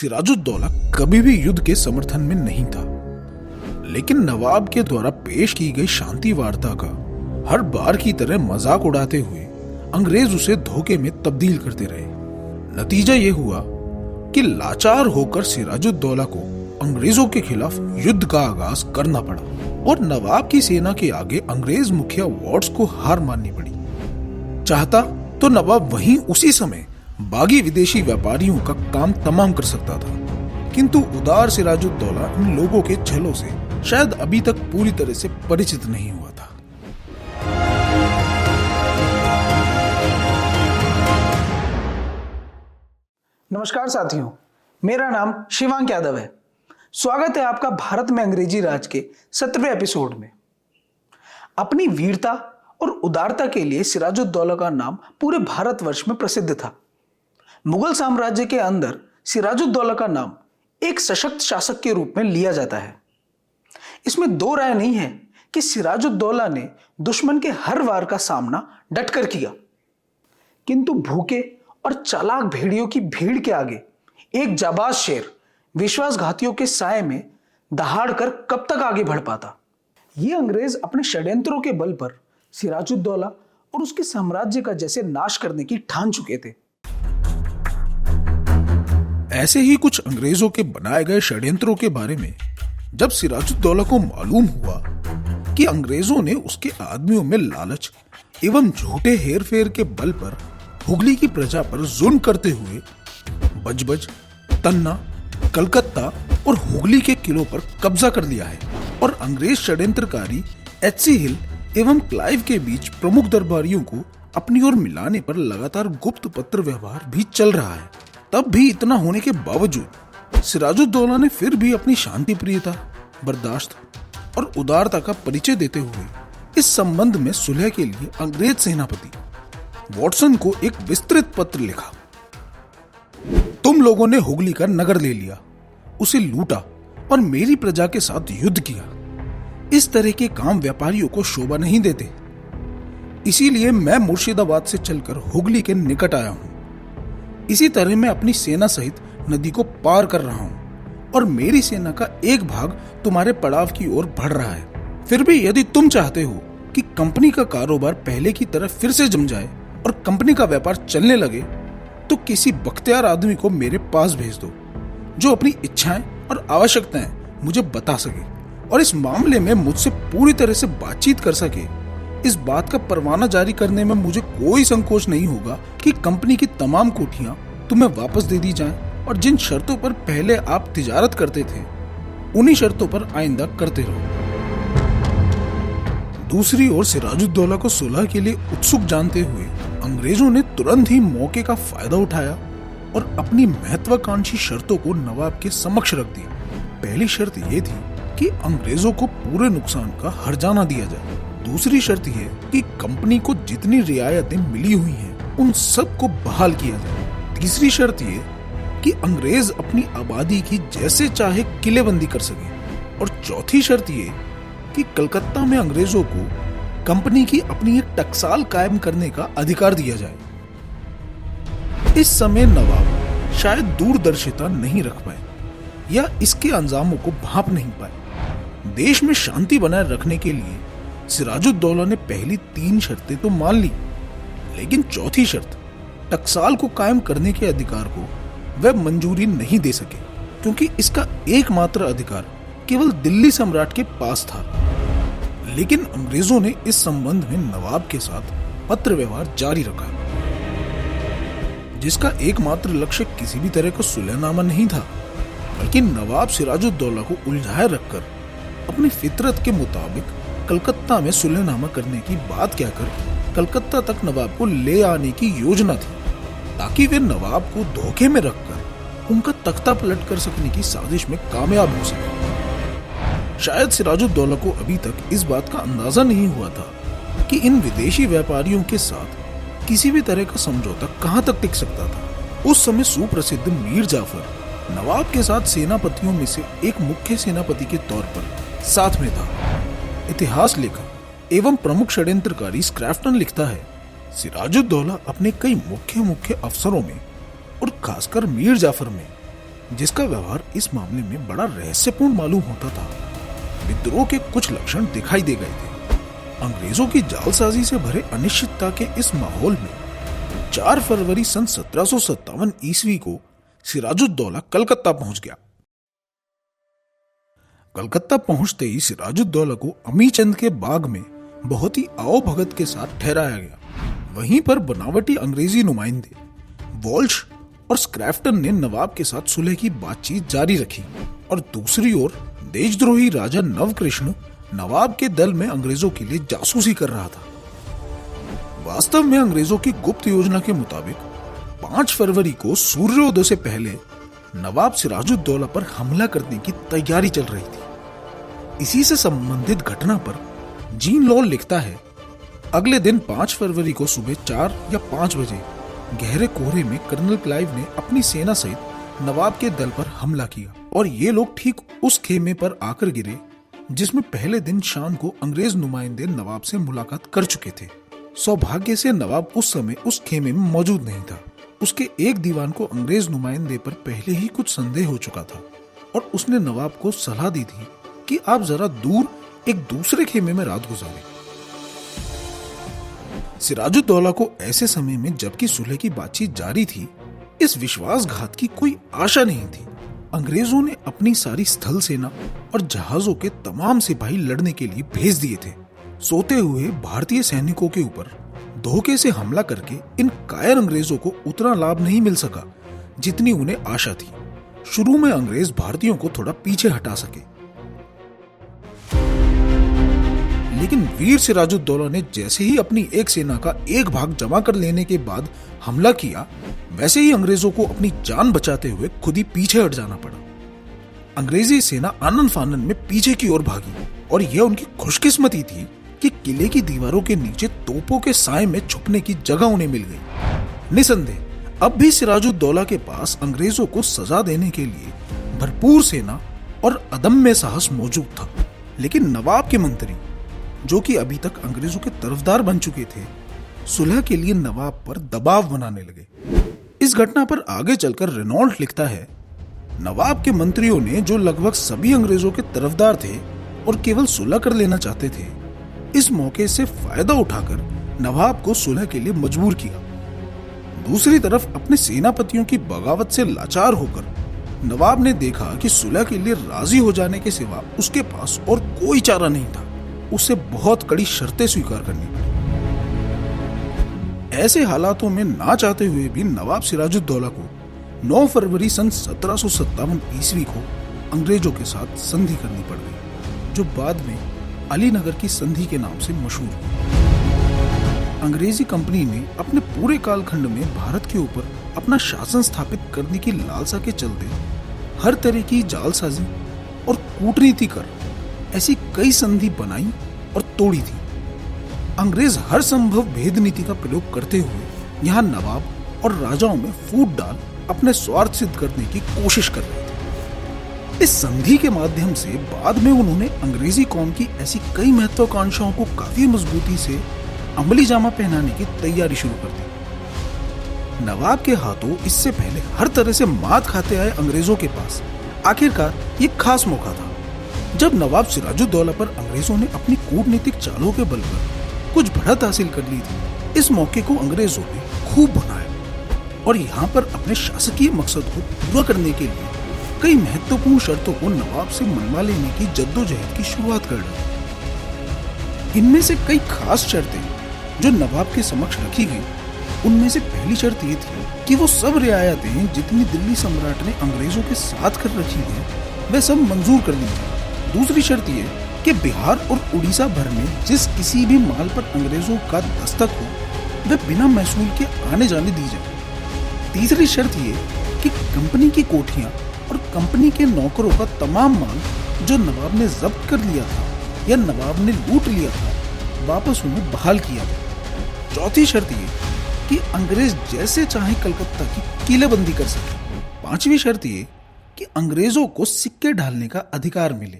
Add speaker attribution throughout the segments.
Speaker 1: सिराजुद्दौला कभी भी युद्ध के समर्थन में नहीं था, लेकिन नवाब के द्वारा पेश की गई शांति वार्ता का हर बार की तरह मजाक उड़ाते हुए अंग्रेज उसे धोखे में तब्दील करते रहे। नतीजा ये हुआ कि लाचार होकर सिराजुद्दौला को अंग्रेजों के खिलाफ युद्ध का आगाज करना पड़ा और नवाब की सेना के आगे अंग्रेज मुखिया वॉट्स को हार माननी पड़ी। चाहता तो नवाब वहीं उसी समय बागी विदेशी व्यापारियों का काम तमाम कर सकता था, किंतु उदार सिराजुद्दौला इन लोगों के छलों से शायद अभी तक पूरी तरह से परिचित नहीं हुआ था।
Speaker 2: नमस्कार साथियों, मेरा नाम शिवांक यादव है। स्वागत है आपका भारत में अंग्रेजी राज के 17वें एपिसोड में। अपनी वीरता और उदारता के लिए सिराजुद्दौला का नाम पूरे भारतवर्ष में प्रसिद्ध था। मुगल साम्राज्य के अंदर सिराजुद्दौला का नाम एक सशक्त शासक के रूप में लिया जाता है। इसमें दो राय नहीं है कि सिराजुद्दौला ने दुश्मन के हर वार का सामना डटकर किया, किंतु भूखे और चालाक भेड़ियों की भीड़ के आगे एक जाबाज शेर विश्वासघातियों के साए में दहाड़ कर कब तक आगे बढ़ पाता। ये अंग्रेज अपने षड्यंत्रों के बल पर सिराजुद्दौला और उसके साम्राज्य का जैसे नाश करने की ठान चुके थे।
Speaker 1: ऐसे ही कुछ अंग्रेजों के बनाए गए षड्यंत्रों के बारे में जब सिराजुद्दौला को मालूम हुआ कि अंग्रेजों ने उसके आदमियों में लालच एवं झूठे हेरफेर के बल पर हुगली की प्रजा पर जुल्म करते हुए बजबज, तन्ना, कलकत्ता और हुगली के किलों पर कब्जा कर लिया है और अंग्रेज षड्यंत्रकारी एच.सी. हिल एवं क्लाइव के बीच प्रमुख दरबारियों को अपनी ओर मिलाने पर लगातार गुप्त पत्र व्यवहार भी चल रहा है, तब भी इतना होने के बावजूद सिराजुद्दौला ने फिर भी अपनी शांति प्रियता, बर्दाश्त और उदारता का परिचय देते हुए इस संबंध में सुलह के लिए अंग्रेज सेनापति वॉटसन को एक विस्तृत पत्र लिखा। तुम लोगों ने हुगली का नगर ले लिया, उसे लूटा और मेरी प्रजा के साथ युद्ध किया। इस तरह के काम व्यापारियों को शोभा नहीं देते। इसीलिए मैं मुर्शिदाबाद से चलकर हुगली के निकट आया हूं। इसी तरह मैं अपनी सेना सहित नदी को पार कर रहा हूं और मेरी सेना का एक भाग तुम्हारे पड़ाव की ओर बढ़ रहा है। फिर भी यदि तुम चाहते हो कि कंपनी का कारोबार पहले की तरह फिर से जम जाए और कंपनी का व्यापार चलने लगे, तो किसी बख्तियार आदमी को मेरे पास भेज दो जो अपनी इच्छाएं और आवश्यकताएं मुझे बता सके और इस मामले में मुझसे पूरी तरह से बातचीत कर सके। इस बात का परवाना जारी करने में मुझे कोई संकोच नहीं होगा कि कंपनी की तमाम कोठियां तुम्हें वापस दे दी जाएं और जिन शर्तों पर पहले आप तिजारत करते थे उन्हीं शर्तों पर आइंदा करते रहो। दूसरी ओर सिराजुद्दौला को सुलह के लिए उत्सुक जानते हुए अंग्रेजों ने तुरंत ही मौके का फायदा उठाया और अपनी महत्वाकांक्षी शर्तों को नवाब के समक्ष रख दी। पहली शर्त यह थी कि अंग्रेजों को पूरे नुकसान का हर्जाना दिया जाए। दूसरी शर्त यह कि कंपनी को जितनी रियायतें मिली हुई हैं उन सब को बहाल किया जाए। तीसरी शर्त यह कि अंग्रेज अपनी आबादी की जैसे चाहे किलेबंदी कर सके और चौथी शर्त यह कि कलकत्ता में अंग्रेजों को कंपनी की अपनी एक टकसाल कायम करने का अधिकार दिया जाए। इस समय नवाब शायद दूरदर्शिता नहीं रख पाए या इसके अंजामों को भांप नहीं पाए। देश में शांति बनाए रखने के लिए सिराजुद्दौला ने पहली 3 शर्तें तो मान ली, लेकिन चौथी शर्त टकसाल को कायम करने के अधिकार को वह मंजूरी नहीं दे सके, क्योंकि इसका एकमात्र अधिकार केवल दिल्ली सम्राट के पास था। लेकिन अंग्रेजों ने इस संबंध में नवाब के साथ पत्र व्यवहार जारी रखा, जिसका एकमात्र लक्ष्य किसी भी तरह का सुलहनामा नहीं था, बल्कि नवाब सिराजुद्दौला को उलझाए रखकर अपनी फितरत के मुताबिक कलकत्ता में सुलहनामा करने की बात कहकर कलकत्ता तक नवाब को ले आने की योजना थी, ताकि वे नवाब को धोखे में रखकर उनका तख्ता पलट कर सकने की साजिश में कामयाब हो सके। शायद सिराजुद्दौला को अभी तक इस बात का अंदाजा नहीं हुआ था कि इन विदेशी व्यापारियों के साथ किसी भी तरह का समझौता कहां तक टिक सकता था। उस समय सुप्रसिद्ध मीर जाफर नवाब के साथ सेनापतियों में से एक मुख्य सेनापति के तौर पर साथ में था। इतिहास लेखक एवं प्रमुख षड्यंत्रकारी स्क्रैफ्टन लिखता है, सिराजुद्दौला अपने कई मुख्य अफसरों में और खासकर मीर जाफर में जिसका व्यवहार इस मामले में बड़ा रहस्यपूर्ण मालूम होता था। विद्रोह के कुछ लक्षण दिखाई दे गए थे। अंग्रेजों की जालसाजी से भरे अनिश्चितता के इस माहौल में 4 फरवरी सन 1757 ईस्वी को सिराजुद्दौला कलकत्ता पहुंच गया। कलकत्ता पहुंचते ही सिराजुद्दौला को अमीचंद के बाग में बहुत ही आओ भगत के साथ ठहराया गया। वहीं पर बनावटी अंग्रेजी नुमाइंदे वॉल्श और स्क्रैफ्टन ने नवाब के साथ सुलह की बातचीत जारी रखी और दूसरी ओर देशद्रोही राजा नवकृष्ण नवाब के दल में अंग्रेजों के लिए जासूसी कर रहा था। वास्तव में अंग्रेजों की गुप्त योजना के मुताबिक 5 फरवरी को सूर्योदय से पहले नवाब सिराजुद्दौला पर हमला करने की तैयारी चल रही थी। इसी से संबंधित घटना पर जीन लॉल लिखता है, अगले दिन 5 फरवरी को सुबह 4 या 5 बजे गहरे कोहरे में कर्नल क्लाइव ने अपनी सेना सहित नवाब के दल पर हमला किया और ये लोग ठीक उस खेमे पर आकर गिरे जिसमें पहले दिन शाम को अंग्रेज नुमाइंदे नवाब से मुलाकात कर चुके थे। सौभाग्य से नवाब उस समय उस खेमे में मौजूद नहीं था। उसके एक दीवान को अंग्रेज नुमाइंदे पर पहले ही कुछ संदेह हो चुका था और उसने नवाब को सलाह दी थी कि आप जरा दूर एक दूसरे खेमे में रात गुजारें। सिराजुद्दौला को ऐसे समय में जबकि सुलह की बातचीत जारी थी, इस विश्वासघात की कोई आशा नहीं थी। अंग्रेजों ने अपनी सारी स्थल सेना और जहाजों के तमाम सिपाही लड़ने के लिए भेज दिए थे। सोते हुए भारतीय सैनिकों के ऊपर धोखे से हमला करके इन कायर अंग्रेजों को उतना लाभ नहीं मिल सका जितनी उन्हें आशा थी। शुरू में अंग्रेज भारतीयों को थोड़ा पीछे हटा सके, लेकिन वीर सिराजुद्दौला ने जैसे ही अपनी एक सेना का एक भाग जमा कर लेने के बाद हमला किया, वैसे ही अंग्रेजों को अपनी जान बचाते हुए खुद ही पीछे हट जाना पड़ा। अंग्रेजी सेना आनन फानन में पीछे की ओर भागी और यह उनकी खुशकिस्मती थी कि किले की दीवारों के नीचे तोपों के साए में छुपने की जगह उन्हें मिल गई। निसंदेह अब भी सिराजुद्दौला के पास अंग्रेजों को सजा देने के लिए भरपूर सेना और अदम्य साहस मौजूद था, लेकिन नवाब के मंत्री जो कि अभी तक अंग्रेजों के तरफदार बन चुके थे, सुलह के लिए नवाब पर दबाव बनाने लगे। इस घटना पर आगे चलकर रेनॉल्ट लिखता है, नवाब के मंत्रियों ने जो लगभग सभी अंग्रेजों के तरफदार थे और केवल सुलह कर लेना चाहते थे, इस मौके से फायदा उठाकर नवाब को सुलह के लिए मजबूर किया। दूसरी तरफ अपने सेनापतियों की बगावत से लाचार होकर नवाब ने देखा कि सुलह के लिए राजी हो जाने के सिवा उसके पास और कोई चारा नहीं था। उसे बहुत कड़ी शर्तें स्वीकार करनी पड़ी। ऐसे हालातों में ना चाहते हुए भी नवाब सिराजुद्दौला को 9 फरवरी सन 1757 ईस्वी को अंग्रेजों के साथ संधि करनी पड़ गई, जो बाद में अलीनगर की संधि के नाम से मशहूर हुई। अंग्रेजी कंपनी ने अपने पूरे कालखंड में भारत के ऊपर अपना शासन स्थापित करने की लालसा के चलते हर तरह की जालसाजी और कूटनीति कर ऐसी कई संधि बनाई और तोड़ी थी। अंग्रेज हर संभव भेद नीति का प्रयोग करते हुए यहाँ नवाब और राजाओं में फूट डाल अपने स्वार्थ सिद्ध करने की कोशिश कर रहे थे। इस संधि के माध्यम से बाद में उन्होंने अंग्रेजी कौम की ऐसी कई महत्वाकांक्षाओं को काफी मजबूती से अमली जामा पहनाने की तैयारी शुरू कर दी। नवाब के हाथों इससे पहले हर तरह से मात खाते आए अंग्रेजों के पास आखिरकार ये खास मौका था, जब नवाब सिराजुद्दौला पर अंग्रेजों ने अपनी कूटनीतिक चालों के बल पर कुछ बढ़त हासिल कर ली थी। इस मौके को अंग्रेजों ने खूब बनाया और यहाँ पर अपने शासकीय मकसद को पूरा करने के लिए कई महत्वपूर्ण शर्तों को नवाब से मनवा लेने की जद्दोजहद की शुरुआत कर दी। इनमें से कई खास शर्तें जो नवाब के समक्ष रखी गई, उनमें से पहली शर्त ये थी कि वो सब रियायतें जितनी दिल्ली सम्राट ने अंग्रेजों के साथ कर रखी हैं, वे सब मंजूर कर ली जाए। दूसरी शर्त ये कि बिहार और उड़ीसा भर में जिस किसी भी माल पर अंग्रेजों का दस्तक हो, वह बिना महसूल के आने जाने दी जाए। तीसरी शर्त ये कि कंपनी की कोठियां और कंपनी के नौकरों का तमाम माल जो नवाब ने जब्त कर लिया था या नवाब ने लूट लिया था, वापस उन्हें बहाल किया जाए। चौथी शर्त ये कि अंग्रेज जैसे चाहे कलकत्ता की किलेबंदी कर सके। पांचवी शर्त ये कि अंग्रेजों को सिक्के ढालने का अधिकार मिले।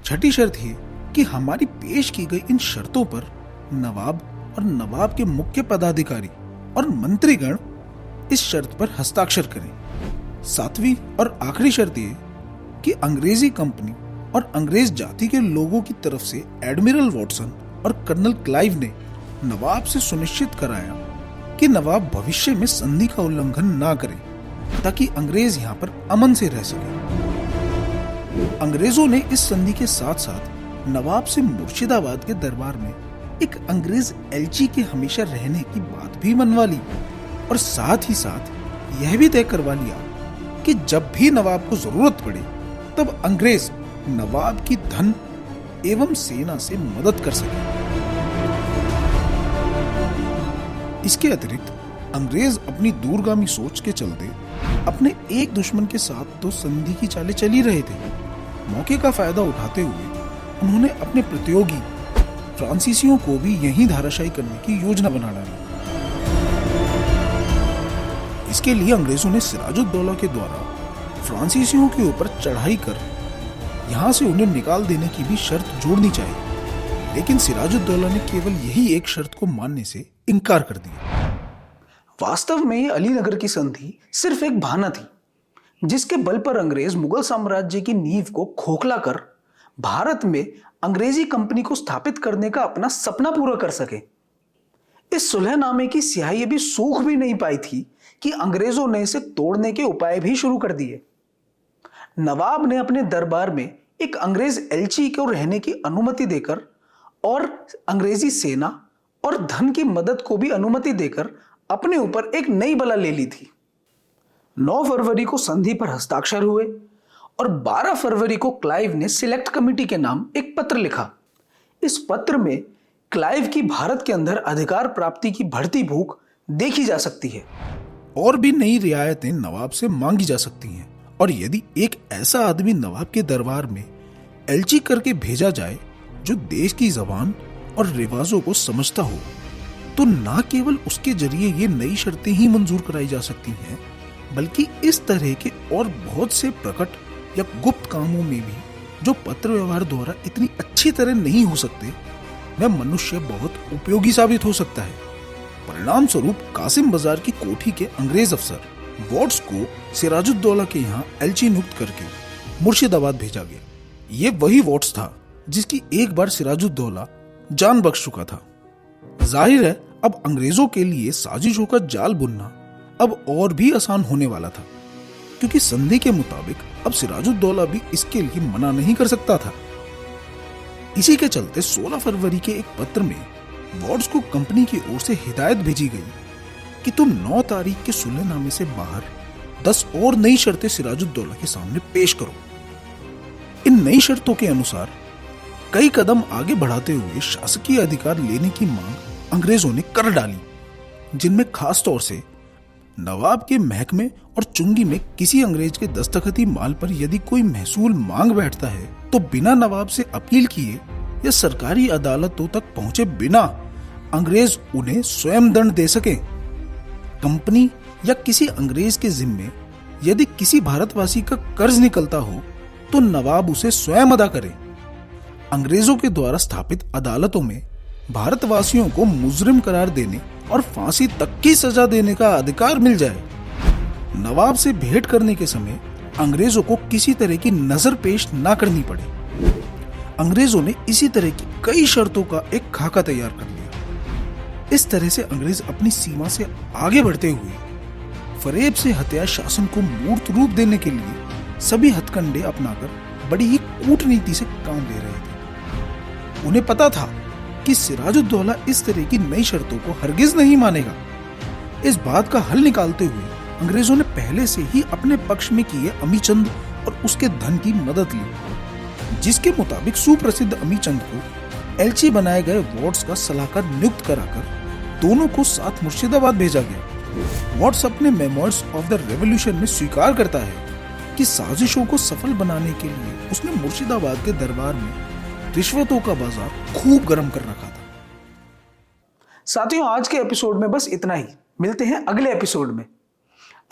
Speaker 1: छठी शर्त ये कि हमारी पेश की गई इन शर्तों पर नवाब और नवाब के मुख्य पदाधिकारी और मंत्रीगण इस शर्त पर हस्ताक्षर करें। सातवीं और आखिरी शर्त ये कि अंग्रेजी कंपनी और अंग्रेज जाति के लोगों की तरफ से एडमिरल वॉटसन और कर्नल क्लाइव ने नवाब से सुनिश्चित कराया कि नवाब भविष्य में संधि का उल्लंघन ना करे ताकि अंग्रेज यहाँ पर अमन से रह सके। अंग्रेजों ने इस संधि के साथ साथ नवाब से मुर्शिदाबाद के दरबार में एक अंग्रेज एलची के हमेशा रहने की बात भी मनवा ली और साथ ही साथ यह भी तय करवा लिया कि जब भी नवाब को जरूरत पड़े तब अंग्रेज नवाब की धन एवं सेना से मदद कर सके। इसके अतिरिक्त अंग्रेज अपनी दूरगामी सोच के चलते अपने एक दुश्मन के साथ तो संधि की चालें चल ही रहे थे। मौके का फायदा उठाते हुए उन्होंने अपने प्रतियोगी फ्रांसीसियों को भी यहीं धाराशायी करने की योजना बना डाली। इसके लिए अंग्रेजों ने सिराजुद्दौला के द्वारा फ्रांसीसियों के ऊपर चढ़ाई कर यहां से उन्हें निकाल देने की भी शर्त जोड़नी चाहिए, लेकिन सिराजुद्दौला ने केवल यही एक शर्त को मानने से इनकार कर दिया।
Speaker 2: वास्तव में ये अलीनगर की संधि सिर्फ एक बहाना थी जिसके बल पर अंग्रेज मुगल साम्राज्य की नींव को खोखला कर भारत में अंग्रेजी कंपनी को स्थापित करने का अपना सपना पूरा कर सके। इस सुलहनामे की स्याही अभी सूख भी नहीं पाई थी कि अंग्रेजों ने इसे तोड़ने के उपाय भी शुरू कर दिए। नवाब ने अपने दरबार में एक अंग्रेज एलची को रहने की अनुमति देकर और अंग्रेजी सेना और धन की मदद को भी अनुमति देकर अपने ऊपर एक नई बला ले ली थी। 9 फरवरी को संधि पर हस्ताक्षर हुए और 12 फरवरी को क्लाइव ने सिलेक्ट कमेटी के नाम एक पत्र लिखा। इस पत्र में क्लाइव की भारत के अंदर अधिकार प्राप्ति की बढ़ती भूख देखी जा सकती है
Speaker 1: और भी नई रियायतें नवाब से मांगी जा सकती हैं, और यदि एक ऐसा आदमी नवाब के दरबार में एलची करके भेजा जाए जो देश की जबान और रिवाजों को समझता हो, तो न केवल उसके जरिए ये नई शर्तें ही मंजूर कराई जा सकती हैं, बल्कि इस तरह के और बहुत से प्रकट या गुप्त कामों में भी जो पत्र व्यवहार द्वारा इतनी अच्छी तरह नहीं हो सकते, वह मनुष्य बहुत उपयोगी साबित हो सकता है। परिणाम स्वरूप कासिम बाजार की कोठी के अंग्रेज अफसर वॉट्स को सिराजुद्दौला के यहाँ एलची नियुक्त करके मुर्शिदाबाद भेजा गया। ये वही वॉट्स था जिसकी एक बार सिराजुद्दौला जान बख्श चुका था। जाहिर है अब अंग्रेजों के लिए साजिशों का जाल बुनना अब और भी आसान होने वाला था, क्योंकि संधि के मुताबिक अब सिराजुद्दौला भी इसके लिए मना नहीं कर सकता था। इसी के चलते 16 फरवरी के एक पत्र में वॉट्स को कंपनी की ओर से हिदायत भेजी गई कि तुम 9 तारीख के सुलहनामे से बाहर 10 और नई शर्तें सिराजुद्दौला के सामने पेश करो। इन नई शर्तों के अनुसार कई कदम आगे बढ़ाते हुए शासकीय अधिकार लेने की मांग अंग्रेजों ने कर डाली, जिनमें खास तौर से नवाब के महकमे और चुंगी में किसी अंग्रेज के दस्तखती माल पर यदि कोई महसूल मांग बैठता है तो बिना नवाब से अपील किए या सरकारी अदालतों तक पहुंचे बिना अंग्रेज उन्हें स्वयं दंड दे सके। कंपनी या किसी अंग्रेज के जिम्मे यदि किसी भारतवासी का कर्ज निकलता हो तो नवाब उसे स्वयं अदा करे। अंग्रेजों के द्वारा स्थापित अदालतों में भारतवासियों को मुजरिम करार देने और फांसी तक की सजा देने का अधिकार मिल जाए। नवाब से भेंट करने के समय अंग्रेजों को किसी तरह की नजर पेश ना करनी पड़े। अंग्रेजों ने इसी तरह की कई शर्तों का एक खाका तैयार कर लिया। इस तरह से अंग्रेज अपनी सीमा से आगे बढ़ते हुए फरेब से हत्या शासन को मूर्त रूप देने के लिए सभी हथकंडे अपनाकर बड़ी ही कूटनीति से काम ले रहे थे। उन्हें पता था कि सिराजुद्दौला इस तरह की नई शर्तों को हरगिज नहीं मानेगा। इस बात का हल निकालते हुए अंग्रेजों ने पहले से ही अपने पक्ष में किए अमीचंद और उसके धन की मदद ली, जिसके मुताबिक सुप्रसिद्ध अमीचंद को एलची बनाए गए वॉट्स का सलाहकार नियुक्त कराकर दोनों को साथ मुर्शिदाबाद भेजा गया। वॉट्स अपने मेमोइर्स ऑफ द रेवोल्यूशन में स्वीकार करता है कि साजिशों को सफल बनाने के लिए उसने मुर्शिदाबाद के दरबार में रिश्वतों का बाजार खूब गर्म कर रखा था।
Speaker 2: साथियों, आज के एपिसोड में बस इतना ही। मिलते हैं अगले एपिसोड में।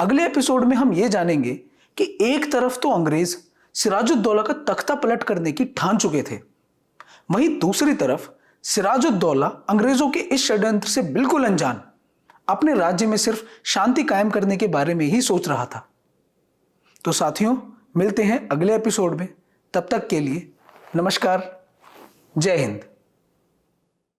Speaker 2: अगले एपिसोड में हम ये जानेंगे कि एक तरफ तो अंग्रेज सिराजुद्दौला का तख्ता पलट करने की ठान चुके थे, वहीं दूसरी तरफ सिराजुद्दौला अंग्रेजों के इस षड्यंत्र से बिल्कुल अनजान अपने राज्य में सिर्फ शांति कायम करने के बारे में ही सोच रहा था। तो साथियों, मिलते हैं अगले एपिसोड में। तब तक के लिए नमस्कार, जय हिंद।